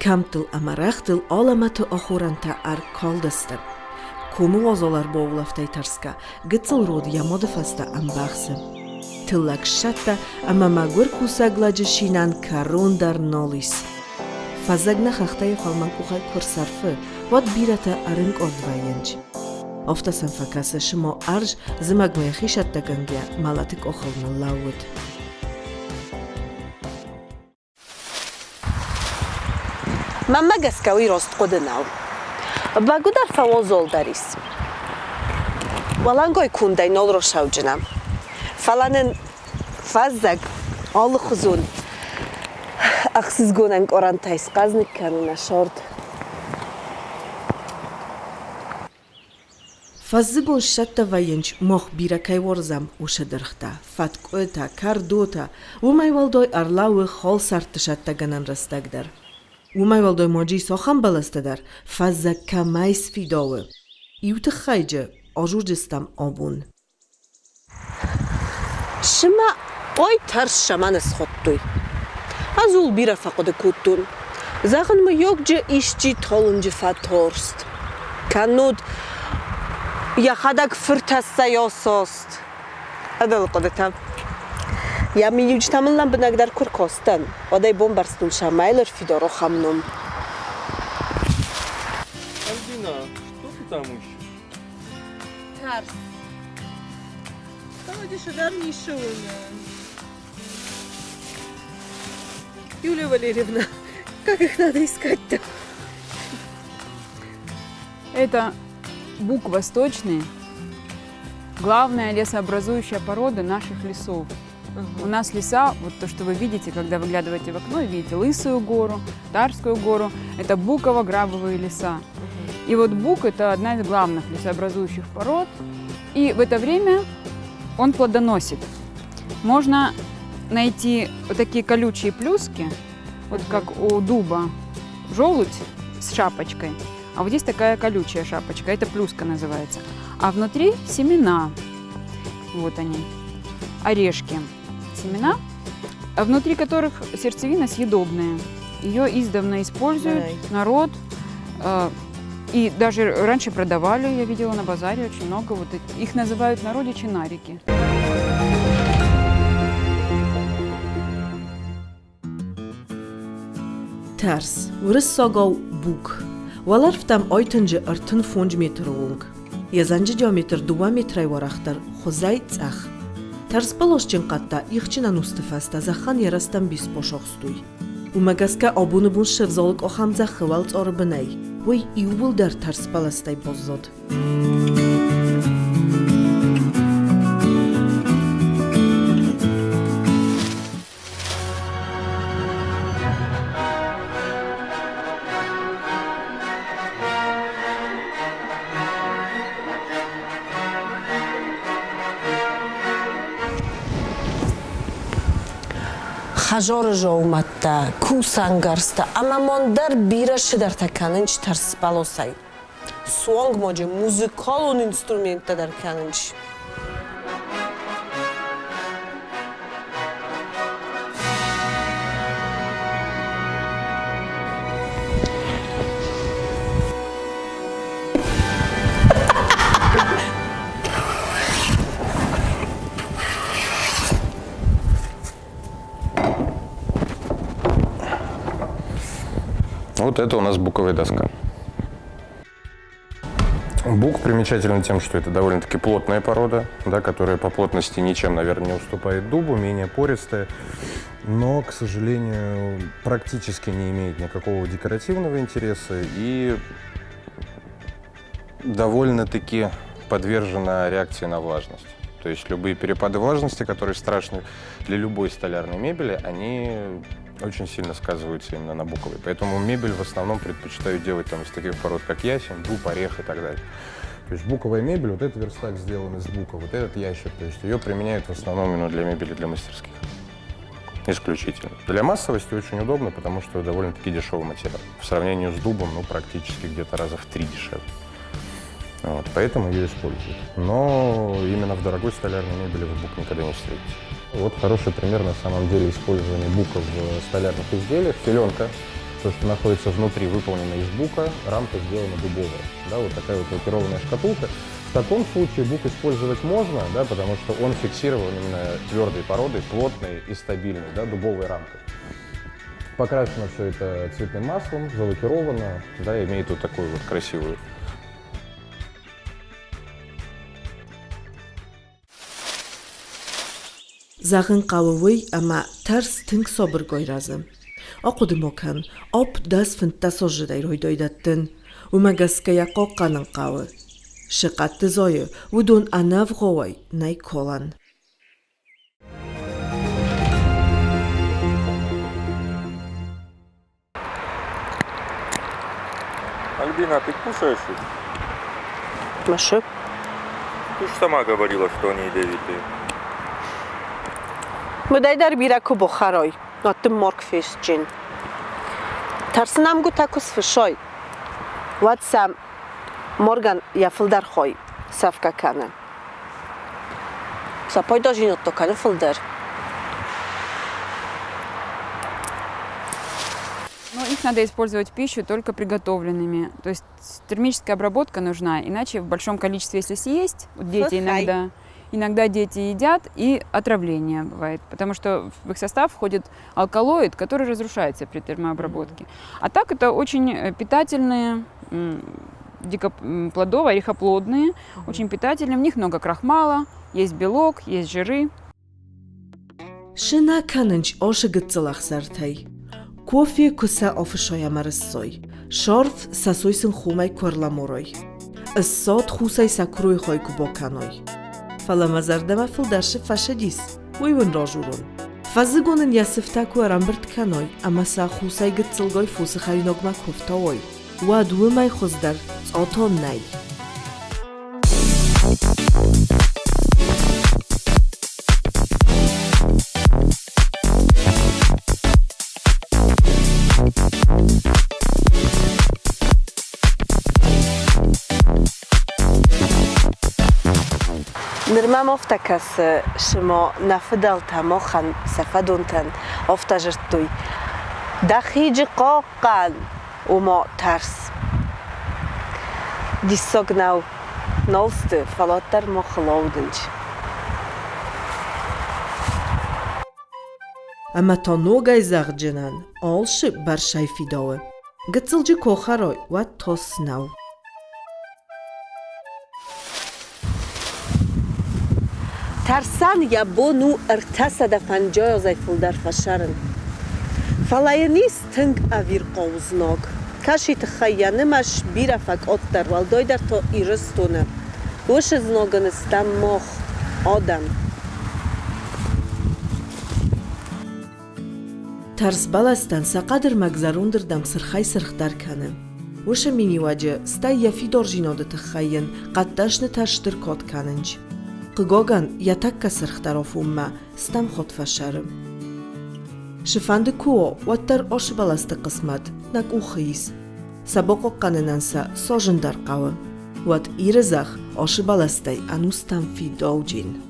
Камтыл амарахтыл аламаты ахуранта ар калдысты. Кому азалар боğulafтай тарска, гыцыл род ямодыфаста амбахсы. Тыллак шатта, амамагур кусагладжы шинан карундар нолис. Фазагна хахтай халман кухай курсарфы, вот бирата арынк ордвайенч. Офтасан факаса шимо арж зымагмая хишатта гангя, малатык охална лауыт. Мама гаскауи рост қодынау. Багудар фавозол дарис. Валангой кундай нол рошауджина. Фаланын фаззаг алы хузун. Ақсыз гонанг орантайс қазник кануна шорт. Фаззыгон шатта ваенч мох биракай ворзам ушадырхта. Фаткоэта, кардота, умайвалдой арлауы хол сарты шатта ганан растагдар. Умайвалдой моджи сохан баластадар, фазза камайс фидовы. Иуты хайджы, ажурджистам обун. Шыма ой тарс шаманы сходтуй. Азул бира фақоды куттун. Зағын мы йогджы ишчи толынжы фаторст. Кануд яхадак фыртасса йосост. Адал қодытам. Я минюч тамыллан бінагдар күр костан. Одай бомбарстун шамайлар фидоро хамнум. Альбина, что ты там ищешь? Тарс. Давайте шадар не шоуна. Юлия Валерьевна, как их надо искать-то? Это бук восточный, главная лесообразующая порода наших лесов. У нас леса, вот то, что вы видите, когда выглядываете в окно, видите Лысую гору, Тарскую гору, это буково-грабовые леса. И вот бук – это одна из главных лесообразующих пород, и в это время он плодоносит. Можно найти вот такие колючие плюски, вот как у дуба, желудь с шапочкой, а вот здесь такая колючая шапочка, это плюска называется. А внутри семена, вот они, орешки. Семена, а внутри которых сердцевина съедобная. Ее издавна используют народ. И даже раньше продавали, я видела на базаре очень много. Вот их называют в народе чинарики. Тарс, урыссагау бук. Валарфтам ойтынжы артын фонж метр оңг. Язанжы диаметр 2 метрай варахтар хозай цах. Тарс балошчын қатта ихчинан устыфаста захан ярастан бис пошоқстуй. Умагаска абуны бун шевзалык охамза хывалц орбынай. Вой иубыл дар тарс баластай боззод. Хажор жоуматта, кусангарста, амамондар бира шидар таканынч тарс балосай. Суанг моджи музыкалон инструментта дар канынч. Вот это у нас буковая доска. Бук примечателен тем, что это довольно-таки плотная порода, да, которая по плотности ничем, наверное, не уступает дубу, менее пористая, но, к сожалению, практически не имеет никакого декоративного интереса и довольно-таки подвержена реакции на влажность. То есть любые перепады влажности, которые страшны для любой столярной мебели, они очень сильно сказываются именно на буковой. Поэтому мебель в основном предпочитаю делать там из таких пород, как ясень, дуб, орех и так далее. То есть буковая мебель, вот этот верстак сделан из бука, вот этот ящик, то есть ее применяют в основном именно для мебели, для мастерских. Исключительно. Для массовости очень удобно, потому что довольно-таки дешевый материал. В сравнении с дубом, ну, практически где-то раза в 3 дешевле. Вот, поэтому ее используют. Но именно в дорогой столярной мебели вы бук никогда не встретите. Вот хороший пример на самом деле использования бука в столярных изделиях. Филенка все, что находится внутри, выполнено из бука, рамка сделана дубовая. Да, вот такая вот лакированная шкатулка. В таком случае бук использовать можно, да, потому что он фиксирован именно твердой породой, плотной и стабильной, да, дубовой рамкой. Покрашено все это цветным маслом, залакировано, да, имеет вот такую вот красивую. Зағын қауывый, ама тарс тінк собыр гойразым. Оқуды мокан, оп дас фынтас ожыдай ройдойдаттын. Умагаская қоққанын қауы. Шықатты зойы, удон анав ғовай, най колан. Альбина, ты кушаешь их? Маша? Ты же сама говорила, что они ядовитые. Мыдайдар бираку бухарой, отым морг фешчин. Тарсынам гу такус фешой. Ватсам морган яфылдар хой, савка кана. Сапой дожин отто кана фылдар. Но их надо использовать в пищу только приготовленными. То есть термическая обработка нужна, иначе в большом количестве, если съесть, вот дети иногда дети едят, и отравление бывает, потому что в их состав входит алкалоид, который разрушается при термообработке. А так это очень питательные, дикоплодовые, орехоплодные, очень питательные, в них много крахмала, есть белок, есть жиры. Шына канынч ошы гыццылах зартай. Кофе куса офышоя марыссой. Шорф сасойсын хумай корламорой. Иссот хусай сакруй хой кубоканой. Фаламазардама фылдаршы фашадис. Уйвын рожурун. Фазыгонын ясыфтаку арамбырт каной, амаса хусай гыццылгой фусы хариногма кофтаой. Уадуымай хоздар цотон най. Нырмам офтакас шимо нафдал тамохан сафадунтан офтажыртуй. Дахиджи қоққан умо тарс. Диссогнау нолсты фалоттар мохлоудынч. Ама то ногай зағджынан, олшы баршай фидоы. Гыцылжы кохарой, ват тоснау. Тарсан я бону артасада фанджоя зайфулдар фашарын. Фалайнист тынг авир қоузног. Каши тхайянымаш бирафак оттар валдойдар то ирыстуны. Уши зногыныстан мох адам. Тарс баластан сақадыр магзарундырдам сырхай сырхдар каным. Уши миниваджы стай яфи доржиноды тхайын, қатташны таштыр код канынч. Қыгоган ятакка сырхтаров умма, стам ход фашарым. Шифанды куо, ваттар ошы баласты қысмат, нак ухиз. Сабоқо қанынанса сожындар қавы. Ват ирызах ошы баластай анустам фи доуджин.